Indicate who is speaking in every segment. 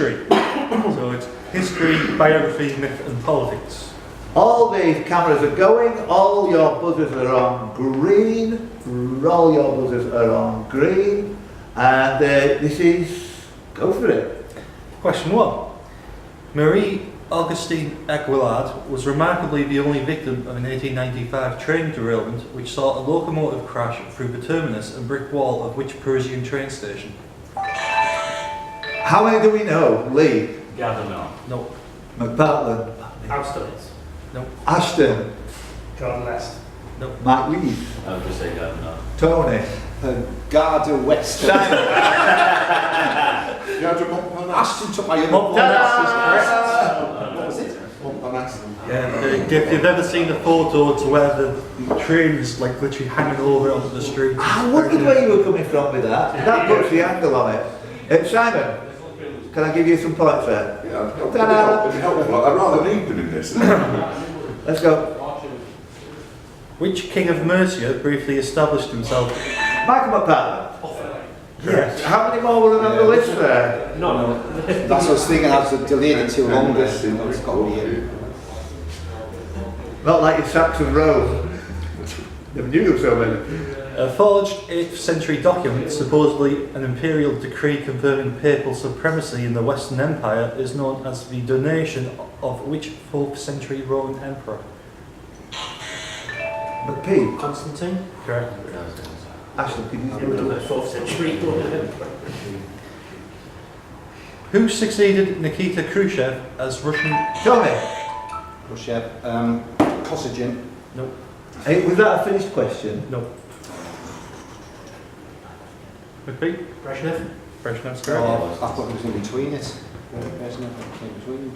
Speaker 1: history. So it's history, biography, myth and politics.
Speaker 2: All these cameras are going, all your buzzers are on green, all your buzzers are on green, and this is, go for it.
Speaker 1: Question 1. Marie Augustine Aguilard was remarkably the only victim of an 1895 train derailment which saw a locomotive crash through the terminus and brick wall of which Parisian train station?
Speaker 2: How many do we know? Lee?
Speaker 3: Gardner.
Speaker 1: No.
Speaker 2: McPartland?
Speaker 3: Austerlitz.
Speaker 1: No.
Speaker 2: Ashton?
Speaker 3: Gardner-less.
Speaker 1: No.
Speaker 2: Mike Lees?
Speaker 3: I would just say Gardner.
Speaker 2: Tony?
Speaker 4: Garda West.
Speaker 2: Simon?
Speaker 4: Ashton took my other
Speaker 2: Ta-da!
Speaker 4: What was it?
Speaker 1: Yeah, if you've ever seen a photo to where the train's like literally hanging over onto the street.
Speaker 2: I wondered where you were coming from with that. That puts the angle on it. Simon, can I give you some points there?
Speaker 5: Yeah, it'd be helpful. I'd rather need them in this.
Speaker 2: Let's go.
Speaker 1: Which king of Mercia briefly established himself?
Speaker 2: Michael McPartland. Yes. How many more were on the list there?
Speaker 3: No.
Speaker 4: That's what I was thinking. I was delayed it too long. It's got to be in.
Speaker 2: Not like your Saxon Rome. Never knew there were so many.
Speaker 1: A forged 8th century document, supposedly an imperial decree confirming papal supremacy in the Western Empire, is known as the donation of which 4th century Roman emperor?
Speaker 2: McPee.
Speaker 3: Constantine.
Speaker 1: Correct.
Speaker 2: Ashton, can you
Speaker 3: The 4th century Roman emperor.
Speaker 1: Who succeeded Nikita Khrushchev as Russian?
Speaker 2: Tony?
Speaker 4: Khrushchev. Kosygin.
Speaker 1: No.
Speaker 2: Hey, was that a finished question?
Speaker 1: No. Repeat.
Speaker 3: Brezhnev.
Speaker 1: Brezhnev's correct.
Speaker 4: Oh, I thought it was in between it. In between.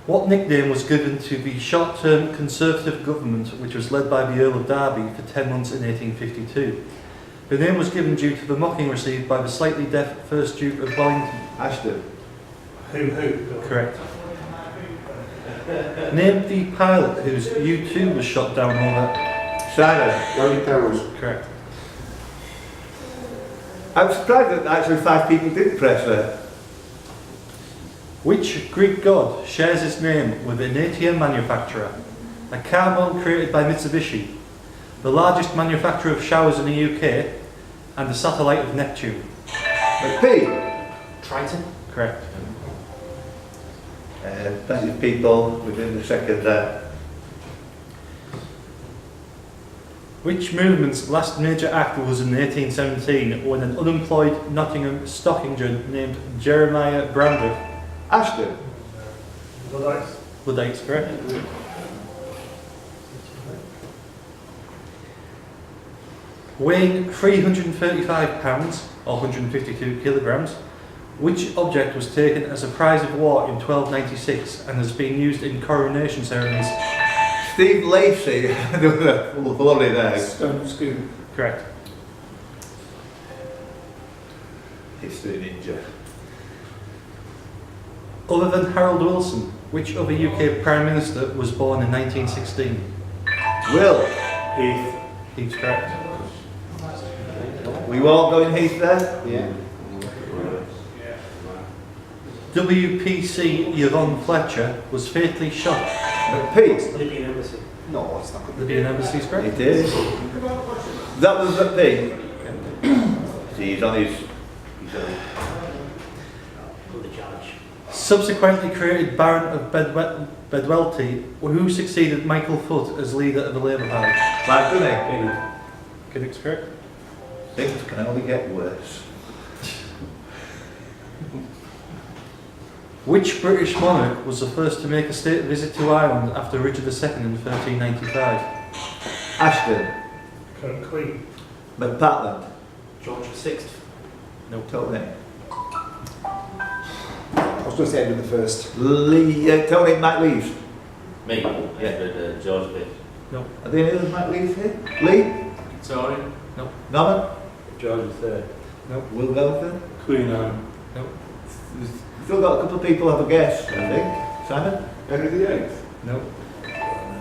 Speaker 1: What nickname was given to the short-term Conservative government which was led by the Earl of Derby for 10 months in 1852? The name was given due to the mocking received by the slightly deaf first Duke of Wellington.
Speaker 2: Ashton?
Speaker 3: Who?
Speaker 1: Correct. Name the pilot whose U-2 was shot down over.
Speaker 2: Simon?
Speaker 5: Gary Perils.
Speaker 1: Correct.
Speaker 2: I'm surprised that actually 5 people didn't press there.
Speaker 1: Which Greek god shares its name with an ATM manufacturer, a car model created by Mitsubishi, the largest manufacturer of showers in the UK, and the satellite of Neptune?
Speaker 2: McPee?
Speaker 3: Triton.
Speaker 1: Correct.
Speaker 2: Plenty of people within the second there.
Speaker 1: Which movement's last major act was in 1817 when an unemployed Nottingham stockinger named Jeremiah Brandreth?
Speaker 2: Ashton?
Speaker 1: Luddites, correct. Weighing 335 pounds or 152 kilograms, which object was taken as a prize of war in 1296 and has been used in coronation ceremonies?
Speaker 2: Steve Lacey. There was a lovely there.
Speaker 3: Stone scoop.
Speaker 1: Correct.
Speaker 2: History ninja.
Speaker 1: Other than Harold Wilson, which other UK Prime Minister was born in 1916?
Speaker 2: Will?
Speaker 3: Heath.
Speaker 1: He's correct.
Speaker 2: We all going Heath there?
Speaker 4: Yeah.
Speaker 1: WPC Yvonne Fletcher was fatally shot.
Speaker 2: McPee?
Speaker 3: Libyan embassy.
Speaker 4: No, it's not good.
Speaker 1: Libyan Embassy's correct.
Speaker 2: It is. That was McPee. See, he's on his
Speaker 3: Put the charge.
Speaker 1: Subsequently created Baron of Bedwellty, who succeeded Michael Foot as leader of the Labour Party?
Speaker 2: Mark Dunning.
Speaker 1: Correct, correct.
Speaker 2: Things can only get worse.
Speaker 1: Which British monarch was the first to make a state visit to Ireland after Richard II in 1395?
Speaker 2: Ashton?
Speaker 3: Current Queen.
Speaker 2: McPartland?
Speaker 3: George VI.
Speaker 1: No.
Speaker 2: Tony?
Speaker 4: I was going to say Edward the First.
Speaker 2: Lee, Tony, Mike Lees.
Speaker 3: Me. Yeah. George V.
Speaker 1: No.
Speaker 2: Are there any other Mike Lees here? Lee?
Speaker 3: Victoria.
Speaker 1: No.
Speaker 2: Norman?
Speaker 3: George III.
Speaker 1: No.
Speaker 2: Will Wellington?
Speaker 3: Queen Anne.
Speaker 1: No.
Speaker 2: We've still got a couple of people have a guess, I think. Simon?
Speaker 5: Henry VIII.
Speaker 1: No.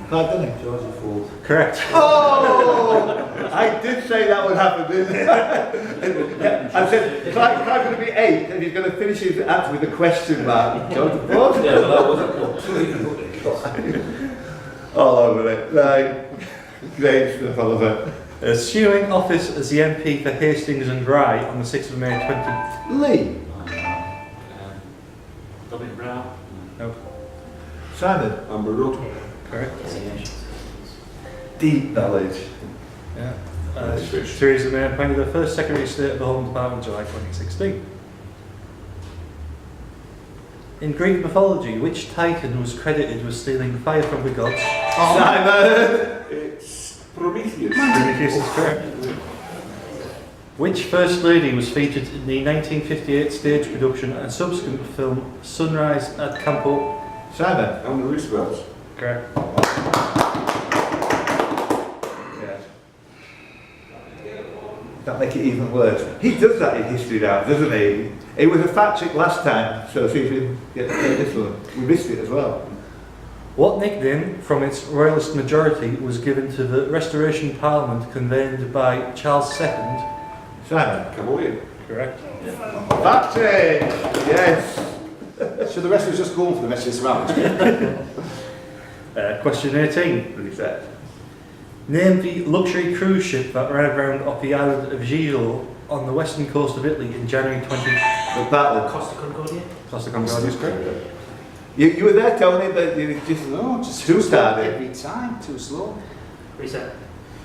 Speaker 2: Clive Dunning.
Speaker 3: Georgie Ford.
Speaker 1: Correct.
Speaker 2: Oh! I did say that would happen, didn't I? I said, Clive's going to be 8 and he's going to finish his answer with a question mark. George Ford?
Speaker 3: Yeah, well, that wasn't
Speaker 2: All over it. Right. Great stuff, Oliver.
Speaker 1: Assuming office as the MP for Hastings and Rye on the 6th of May 20...
Speaker 2: Lee.
Speaker 3: Dominic Brown.
Speaker 1: No.
Speaker 2: Simon.
Speaker 5: Amber Rudd.
Speaker 1: Correct.
Speaker 2: Deep knowledge.
Speaker 1: Yeah.
Speaker 5: Fish.
Speaker 1: Theresa May appointed the first Secretary of State of the Home Department in July 2016. In Greek mythology, which Titan was credited with stealing fire from the gods?
Speaker 2: Simon.
Speaker 5: It's Prometheus.
Speaker 1: Prometheus is correct. Which First Lady was featured in the 1958 stage production and subsequent film Sunrise at Campo?
Speaker 2: Simon.
Speaker 5: And the Roosevelts.
Speaker 1: Correct.
Speaker 2: Yeah. That make it even worse. He does that in history now, doesn't he? It was a fact check last time, so see if we can get this one. We missed it as well.
Speaker 1: What nickname from its royalist majority was given to the Restoration Parliament convened by Charles II?
Speaker 2: Simon.
Speaker 5: Cavalier.
Speaker 1: Correct.
Speaker 2: Fact check. Yes.
Speaker 4: So the rest was just going for the rest of this round.
Speaker 1: Question 18.
Speaker 2: Reset.
Speaker 1: Name the luxury cruise ship that ran around off the island of Gigolo on the western coast of Italy in January 20...
Speaker 2: The battle.
Speaker 3: Costa Concordia.
Speaker 1: Costa Concordia is correct.
Speaker 2: You were there, Tony, but you just
Speaker 4: No, just
Speaker 2: too
Speaker 4: slow
Speaker 2: tardy.
Speaker 4: every time, too slow.
Speaker 3: Reset.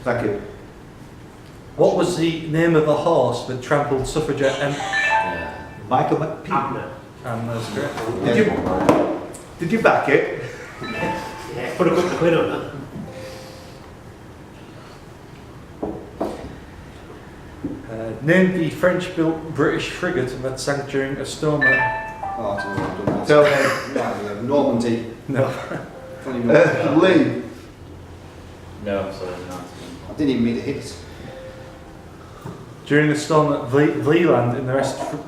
Speaker 2: Thank you.
Speaker 1: What was the name of a horse that trampled suffragette
Speaker 3: Yeah.
Speaker 2: Michael McPeak.
Speaker 3: Abner.
Speaker 1: That's correct.
Speaker 2: Did you back it?
Speaker 3: Yeah. Put a couple of quid on that.
Speaker 1: Name the French-built British frigate that sank during a storm at...
Speaker 4: Oh, I don't know, I've done that.
Speaker 2: So,
Speaker 4: Yeah, Normandy.
Speaker 1: No.
Speaker 4: Funny Normandy.
Speaker 2: Lee.
Speaker 3: No, sorry, no.
Speaker 4: I didn't even mean to hit it.
Speaker 1: During a storm at Vlieland in the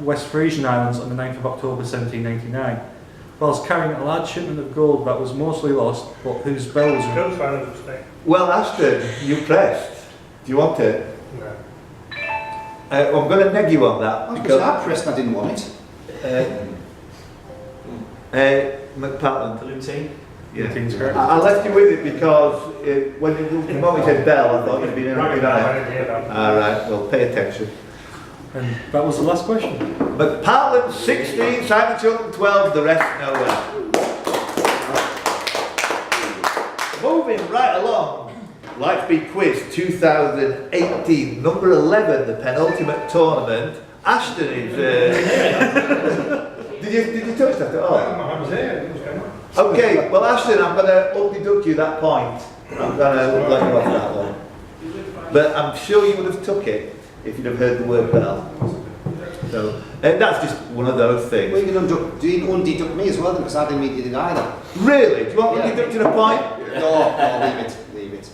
Speaker 1: West Frisian Islands on the 9th of October 1799, whilst carrying a large shipment of gold that was mostly lost, but whose bells were...
Speaker 2: Well, Ashton, you pressed. Do you want it?
Speaker 6: No.
Speaker 2: I'm going to neg you on that
Speaker 4: Because
Speaker 2: because
Speaker 4: I pressed and I didn't want it.
Speaker 2: McPartland.
Speaker 3: The Lutein.
Speaker 2: Yeah.
Speaker 1: Team's correct.
Speaker 2: I left you with it because when the moment you said bell, I thought you'd been in on it. All right, well, pay attention.
Speaker 1: And that was the last question.
Speaker 2: McPartland 16, Simon Chilton 12, the rest nowhere. Moving right along. LightSpeed Quiz 2018, number 11, the penultimate tournament. Ashton is... did you touch that at all?
Speaker 6: I was there. It was going on.
Speaker 2: Okay, well Ashton, I'm going to up-deduct you that point. I'm going to let you off that one. But I'm sure you would have took it if you'd have heard the word bell. So, that's just one of those
Speaker 4: Well,
Speaker 2: things.
Speaker 4: you can undeduct me as well, because I didn't mean to do either.
Speaker 2: Really? Do you want
Speaker 4: Yeah.
Speaker 2: up-deducting a point?
Speaker 4: No, leave it.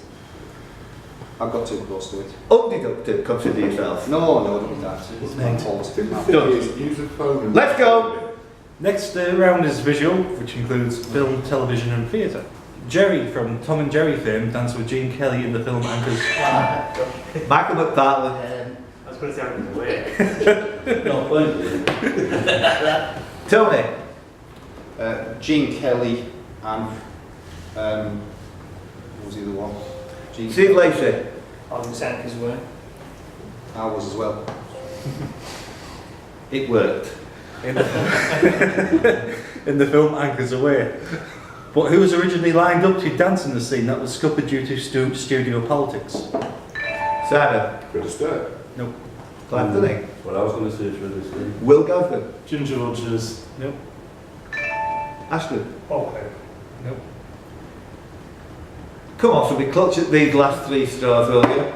Speaker 4: I've got too close to it.
Speaker 2: Up-deducted, consider yourself.
Speaker 4: No, don't do that. It's not positive.
Speaker 5: Use a phone and...
Speaker 2: Let's go!
Speaker 1: Next round is visual, which includes film, television and theatre. Jerry from Tom and Jerry fame danced with Gene Kelly in the film Anchors.
Speaker 2: Michael McPartland.
Speaker 3: I was going to say I'm away. No, well.
Speaker 2: Tony.
Speaker 4: Gene Kelly and what was the other one? Gene
Speaker 2: Steve Lacey.
Speaker 3: I was saying his way.
Speaker 4: I was as well.
Speaker 2: It worked.
Speaker 1: In the film Anchors Away. But who was originally lined up to dance in the scene that was scuppered due to studio politics?
Speaker 2: Simon.
Speaker 5: Got to start.
Speaker 1: Nope.
Speaker 2: Clive Dunning.
Speaker 3: What I was going to say for this thing.
Speaker 2: Will Gotham.
Speaker 3: Ginger Rogers.
Speaker 1: Nope.
Speaker 2: Ashton.
Speaker 6: Okay.
Speaker 1: Nope.
Speaker 2: Come on, somebody clutch at these last three straws, will you?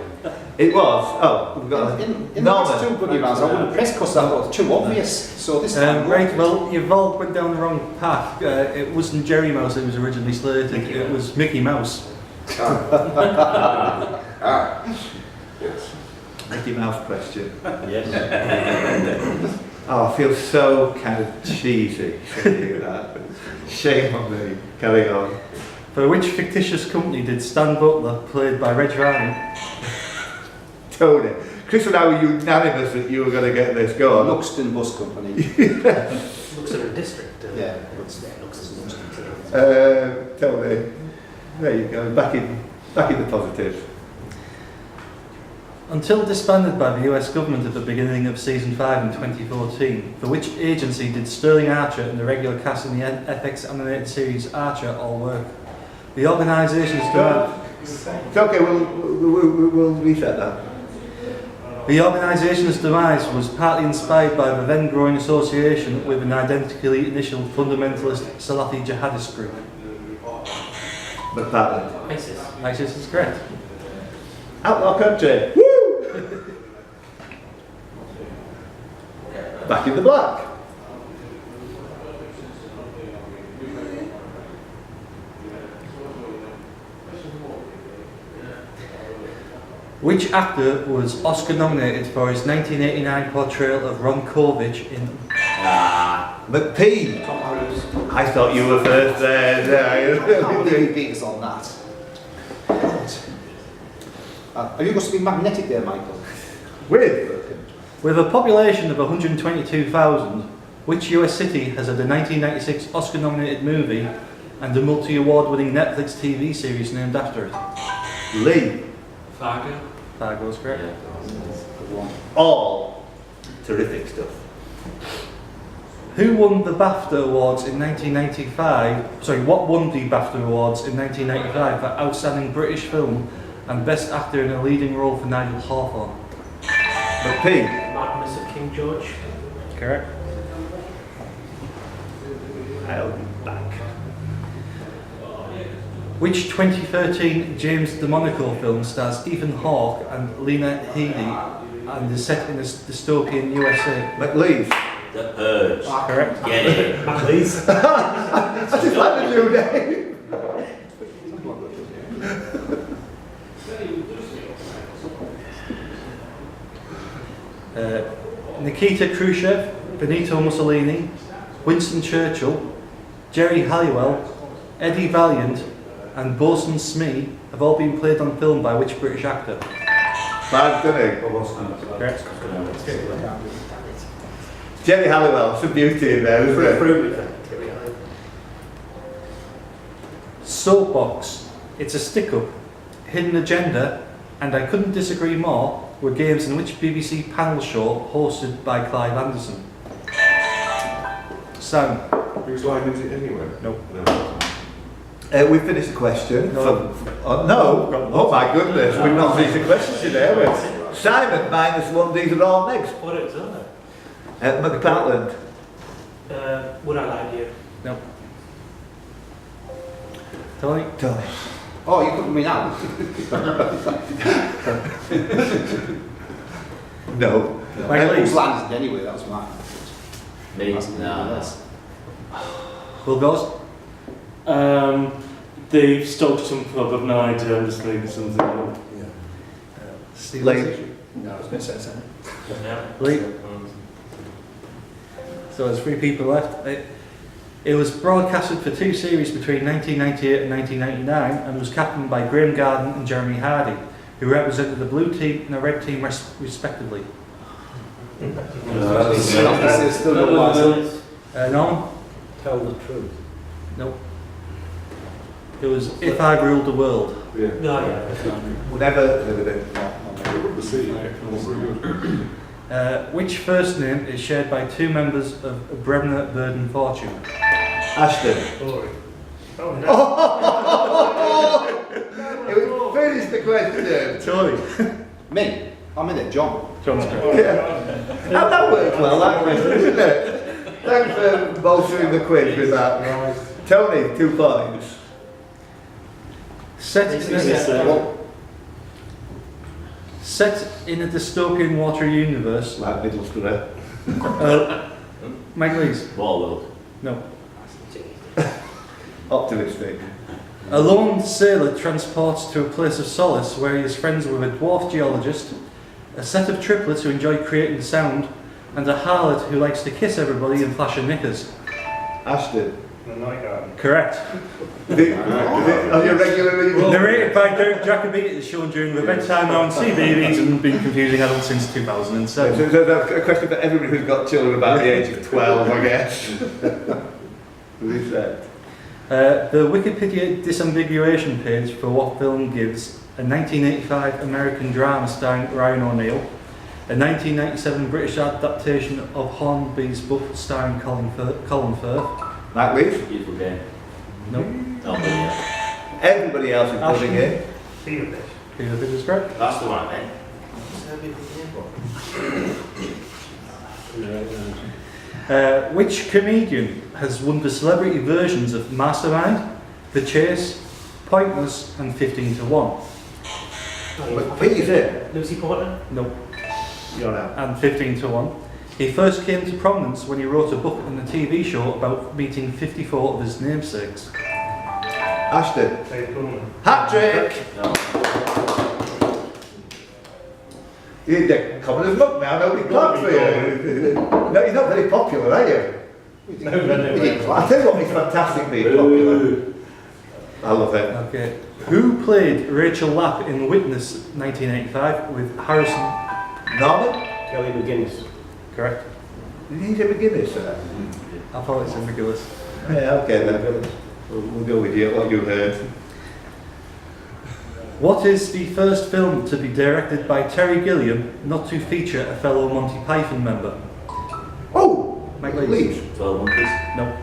Speaker 2: It was. We've got
Speaker 4: In the last two bloody rounds, I wouldn't press because that was too obvious. So this time,
Speaker 1: Right, well, you've all went down the wrong path. It wasn't Jerry Mouse that was originally slated, it was Mickey Mouse.
Speaker 5: Yes.
Speaker 2: Mickey Mouse question.
Speaker 3: Yes.
Speaker 2: Oh, I feel so kind of cheesy saying that. Shame on me. Carry on.
Speaker 1: For which fictitious company did Stan Butler, played by Reg Varney?
Speaker 2: Tony. Chris and I were unanimous that you were going to get this. Go on.
Speaker 4: Luxton Bus Company.
Speaker 3: Looks at a district.
Speaker 4: Yeah.
Speaker 3: Looks at Luxton.
Speaker 2: Tony. There you go. Back in the positive.
Speaker 1: Until disbanded by the US government at the beginning of season 5 in 2014, for which agency did Sterling Archer and the regular cast in the FX animated series Archer all work? The organisation's demise.
Speaker 2: It's okay. We'll reset that.
Speaker 1: The organisation's demise was partly inspired by the then growing association with an identically initialed fundamentalist Salafi jihadist group.
Speaker 2: McPartland.
Speaker 3: ISIS.
Speaker 1: ISIS is correct.
Speaker 2: Outlaw country. Woo! Back in the black.
Speaker 1: Which actor was Oscar nominated for his 1989 portrayal of Ron Kovic in
Speaker 2: McP.
Speaker 3: Tom Cruise.
Speaker 2: I thought you were first there.
Speaker 4: I can't believe you beat us on that. Have you got something magnetic there, Michael?
Speaker 1: With a population of 122,000, which US city has had a 1996 Oscar-nominated movie and a multi-award winning Netflix TV series named after it?
Speaker 2: Lee.
Speaker 3: Fargo.
Speaker 1: Fargo is correct.
Speaker 2: All terrific stuff.
Speaker 1: Who won the BAFTA Awards in 1995? Sorry, what won the BAFTA Awards in 1995 for Outstanding British Film and Best Actor in a Leading Role for Nigel Hawthorne?
Speaker 2: McP.
Speaker 3: Madness of King George.
Speaker 1: Correct.
Speaker 2: I'll be back.
Speaker 1: Which 2013 James DeMonaco film stars Ethan Hawke and Lena Headey and is set in a dystopian USA?
Speaker 2: McLeese.
Speaker 6: The Purge.
Speaker 1: Correct.
Speaker 6: Get it.
Speaker 3: Please.
Speaker 2: I just like the new name.
Speaker 1: Nikita Khrushchev, Benito Mussolini, Winston Churchill, Jerry Halliwell, Eddie Valiant and Bosun Smee have all been played on film by which British actor?
Speaker 2: Bad, didn't he?
Speaker 1: Correct.
Speaker 2: Jerry Halliwell, some beauty in there, isn't it?
Speaker 1: Soapbox, It's a Stick-Up, Hidden Agenda and I Couldn't Disagree More were games in which BBC panel show hosted by Clive Anderson? Sam.
Speaker 5: Whose line is it anyway?
Speaker 1: Nope.
Speaker 5: No.
Speaker 2: We finished the question.
Speaker 1: No.
Speaker 2: No. Oh my goodness, we've not finished the question today, have we? Simon, -1, these are all next.
Speaker 3: What it was on there?
Speaker 2: McPartland.
Speaker 3: Would I lie to you?
Speaker 1: No. Tony.
Speaker 2: Tony.
Speaker 4: Oh, you put me now.
Speaker 2: No.
Speaker 4: Whose line is it anyway? That was mine.
Speaker 6: Me. No.
Speaker 1: Will goes.
Speaker 7: They've stoked some pub, I've no idea, I'm just making something up.
Speaker 1: Steve.
Speaker 2: Lee.
Speaker 4: No, I was going to say something.
Speaker 1: Lee. So there's 3 people left. It was broadcasted for 2 series between 1998 and 1999 and was captained by Graham Garden and Jeremy Hardy, who represented the blue team and the red team respectively.
Speaker 4: Still no license.
Speaker 1: No?
Speaker 3: Tell the truth.
Speaker 1: Nope. It was If I Ruled the World.
Speaker 5: Yeah.
Speaker 3: No, yeah.
Speaker 2: Never heard of it.
Speaker 5: The sea. Very good.
Speaker 1: Which first name is shared by 2 members of Bremner Burden Fortune?
Speaker 2: Ashton.
Speaker 3: Glory. Oh, no.
Speaker 2: Finish the question.
Speaker 1: Tony.
Speaker 4: Me. I'm in it, John.
Speaker 1: John's correct.
Speaker 2: Yeah. That worked well, that question, didn't it? Thanks for bolstering the quiz with that. Tony, 2 points.
Speaker 1: Set in a dystopian water universe.
Speaker 2: Like Middlesbrough.
Speaker 1: Mike Lees.
Speaker 6: Waterworld.
Speaker 1: No.
Speaker 2: Optimistic.
Speaker 1: A lone sailor transports to a place of solace where he is friends with a dwarf geologist, a set of triplets who enjoy creating sound, and a harlot who likes to kiss everybody and flash her knickers.
Speaker 2: Ashton.
Speaker 7: The night garden.
Speaker 1: Correct.
Speaker 2: Is it on your regular
Speaker 1: Narrated by Derek Jacobi, it is shown during the bedtime on CBeebies and been confusing adults since 2007.
Speaker 2: So that's a question for everybody who's got children about the age of 12, I guess. Who's that?
Speaker 1: The Wikipedia disambiguation page for what film gives a 1985 American drama starring Ryan O'Neill, a 1997 British adaptation of Hornby's book starring Colin Firth.
Speaker 2: Matt Leaf?
Speaker 6: Beautiful game.
Speaker 1: Nope.
Speaker 6: Not me yet.
Speaker 2: Everybody else is buzzing in.
Speaker 7: Fever fish.
Speaker 1: Peter Fish is correct.
Speaker 6: That's the one I meant.
Speaker 1: Which comedian has won the celebrity versions of Mastermind, The Chase, Pointless and 15 to 1?
Speaker 2: But Pete is it?
Speaker 3: Lucy Portland?
Speaker 1: Nope.
Speaker 2: You're out.
Speaker 1: And 15 to 1. He first came to prominence when he wrote a book and a TV show about meeting 54 of his namesakes.
Speaker 2: Ashton.
Speaker 7: Dave Pullman.
Speaker 2: Hat trick!
Speaker 6: No.
Speaker 2: You're common as muck now, nobody claps for you. No, you're not very popular, are you?
Speaker 7: No, no.
Speaker 2: I tell you what makes fantastic being popular. I love it.
Speaker 1: Okay. Who played Rachel Lapp in Witness 1985 with Harrison?
Speaker 2: Norman?
Speaker 3: Kelly McGuinness.
Speaker 1: Correct.
Speaker 2: Did he say McGuinness, sir?
Speaker 1: I thought it's ambiguous.
Speaker 2: Yeah, okay then. We'll go with you, what you heard.
Speaker 1: What is the first film to be directed by Terry Gilliam, not to feature a fellow Monty Python member?
Speaker 2: Oh!
Speaker 1: Mike
Speaker 2: Leeds.
Speaker 1: Leeds.
Speaker 6: 12 monkeys.
Speaker 1: No.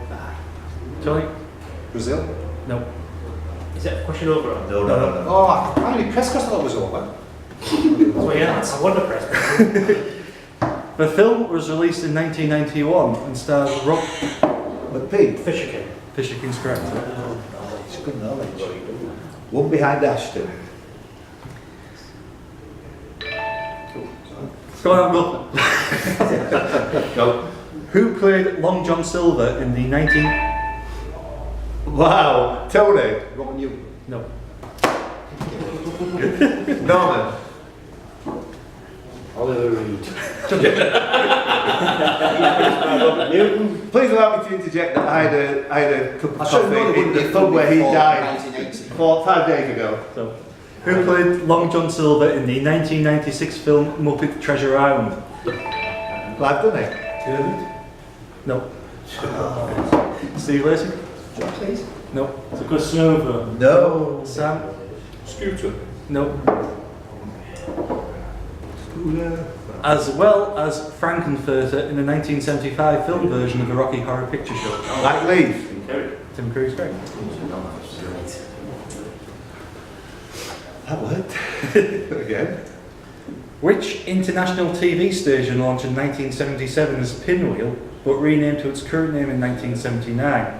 Speaker 1: Tony?
Speaker 5: Brazil?
Speaker 1: No.
Speaker 3: Is that a question over?
Speaker 2: No, no, no, no.
Speaker 5: Oh, how many press conferences that was over?
Speaker 3: Oh yeah, I wonder press.
Speaker 1: The film was released in 1991 and stars Rob
Speaker 2: But Pete,
Speaker 3: Fisher King.
Speaker 1: Fisher King's correct.
Speaker 2: it's good knowledge. One behind Ashton.
Speaker 1: Go on, Will.
Speaker 2: Go.
Speaker 1: Who played Long John Silver in the 19...
Speaker 2: Wow. Tony.
Speaker 5: Robin Newton.
Speaker 1: No.
Speaker 2: Norman.
Speaker 3: Oliver Reed.
Speaker 2: Newton. Please allow me to interject that I had a cup of
Speaker 5: I should have known it
Speaker 2: coffee in
Speaker 5: wouldn't
Speaker 2: the
Speaker 5: be
Speaker 2: pub where he
Speaker 5: before
Speaker 2: died
Speaker 5: 1980.
Speaker 2: 5 days ago.
Speaker 1: So, who played Long John Silver in the 1996 film Muppet Treasure Island?
Speaker 2: Well, I've done it.
Speaker 1: No. Steve Lacey?
Speaker 5: John, please.
Speaker 1: No.
Speaker 7: It's a question over.
Speaker 2: No.
Speaker 1: Sam?
Speaker 5: Scooter.
Speaker 1: No. As well as Frankenfurter in the 1975 film version of the Rocky Horror Picture Show.
Speaker 2: Like Leeds.
Speaker 1: Tim Curry's correct.
Speaker 2: That worked. Again.
Speaker 1: Which international TV station launched in 1977 as Pinwheel, but renamed to its current name in 1979?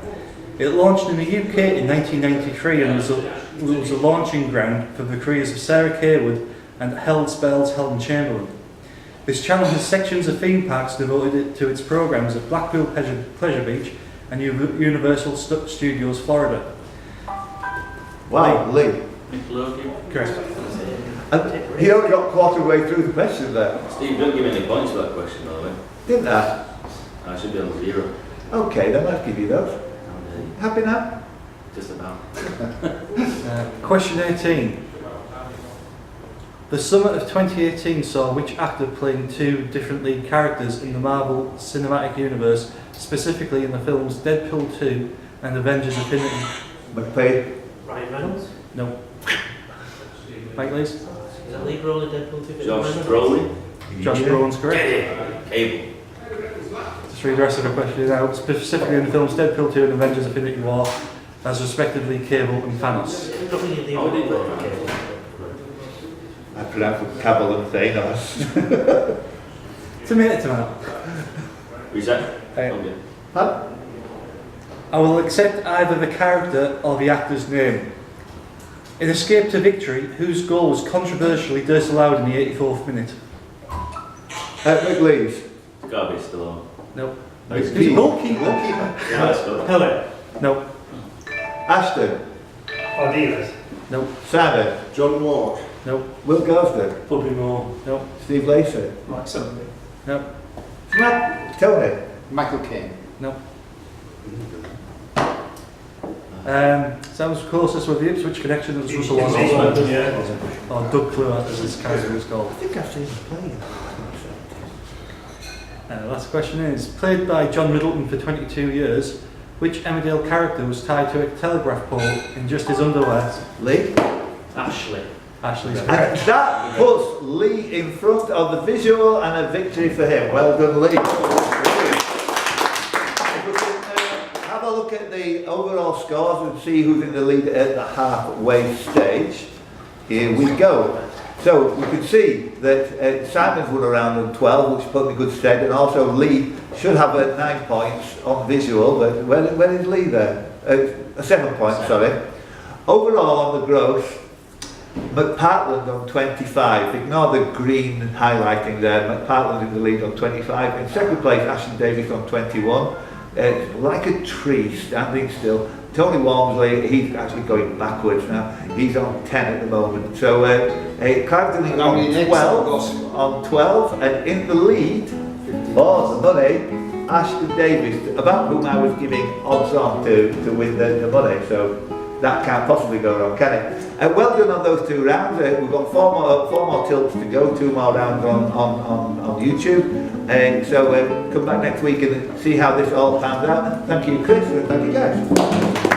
Speaker 1: It launched in the UK in 1993 and was a launching ground for the careers of Sarah Carewood and Helen Chamberlain. This channel has sections of theme parks devoted to its programs at Blackpool Pleasure Beach and Universal Studios Florida.
Speaker 2: Wow, Lee.
Speaker 1: Correct.
Speaker 2: And he only got quarter way through the question there.
Speaker 6: Steve, don't give me any points for that question, though, eh?
Speaker 2: Didn't I?
Speaker 6: I should be on 0.
Speaker 2: Okay, then I'll give you those. Happy now?
Speaker 6: Just about.
Speaker 1: Question 18. The summer of 2018 saw which actor playing two different lead characters in the Marvel Cinematic Universe, specifically in the films Deadpool 2 and Avengers Infinity?
Speaker 2: McPhee.
Speaker 3: Ryan Reynolds.
Speaker 1: No. Mike Lees?
Speaker 3: Is that lead role in Deadpool 2?
Speaker 6: Josh Brolin.
Speaker 1: Josh Brolin's correct.
Speaker 6: Cable.
Speaker 1: Just read the rest of the question out. Specifically in the films Deadpool 2 and Avengers Infinity War, as respectively Cable and Thanos.
Speaker 3: Not really the lead role.
Speaker 2: I pronounce it Cable and Thanos.
Speaker 1: Tomato.
Speaker 6: Who's that?
Speaker 1: Okay.
Speaker 2: Huh?
Speaker 1: I will accept either the character or the actor's name. In Escape to Victory, whose goal was controversially disallowed in the 84th minute?
Speaker 2: McLeese.
Speaker 6: Gotta be still on.
Speaker 1: Nope.
Speaker 6: Nice.
Speaker 1: He's a goalkeeper.
Speaker 6: Yeah, that's good.
Speaker 3: Pellet.
Speaker 1: Nope.
Speaker 2: Ashton.
Speaker 7: Ideas.
Speaker 1: Nope.
Speaker 2: Simon.
Speaker 5: John Walk.
Speaker 1: Nope.
Speaker 2: Will Gosden.
Speaker 7: Puppy Moore.
Speaker 1: Nope.
Speaker 2: Steve Lacey.
Speaker 5: Mike Sutton.
Speaker 1: Nope.
Speaker 2: Tony.
Speaker 5: Michael Caine.
Speaker 1: Nope. So I was closest with the Ipswich connection. It was Russell
Speaker 7: Yeah.
Speaker 1: Wallace, or Doug Clue, as this character was called.
Speaker 2: I think I've seen him play.
Speaker 1: Last question is, played by John Middleton for 22 years, which Emmerdale character was tied to a telegraph pole in just his underwear?
Speaker 2: Lee?
Speaker 3: Ashley.
Speaker 1: Ashley's
Speaker 2: And
Speaker 1: correct.
Speaker 2: that puts Lee in front of the visual and a victory for him. Well done, Lee. If we can have a look at the overall scores and see who's in the lead at the halfway stage. Here we go. So we can see that Simon's won around on 12, which put me good stead, and also Lee should have 9 points on visual, but where is Lee there? 7 points, sorry. Overall on the gross, McPartland on 25. Ignore the green highlighting there. McPartland in the lead on 25. In second place, Ashton Davis on 21. Like a tree, standing still. Tony Walmsley, he's actually going backwards now. He's on 10 at the moment. So Clive Dilling on 12, and in the lead for the money, Ashton Davis, about whom I was giving odds on to win the money. So that can't possibly go wrong, can it? Well done on those 2 rounds. We've got four more tilts to go, 2 more rounds on YouTube. So come back next week and see how this all pans out. Thank you, Chris, and thank you guys.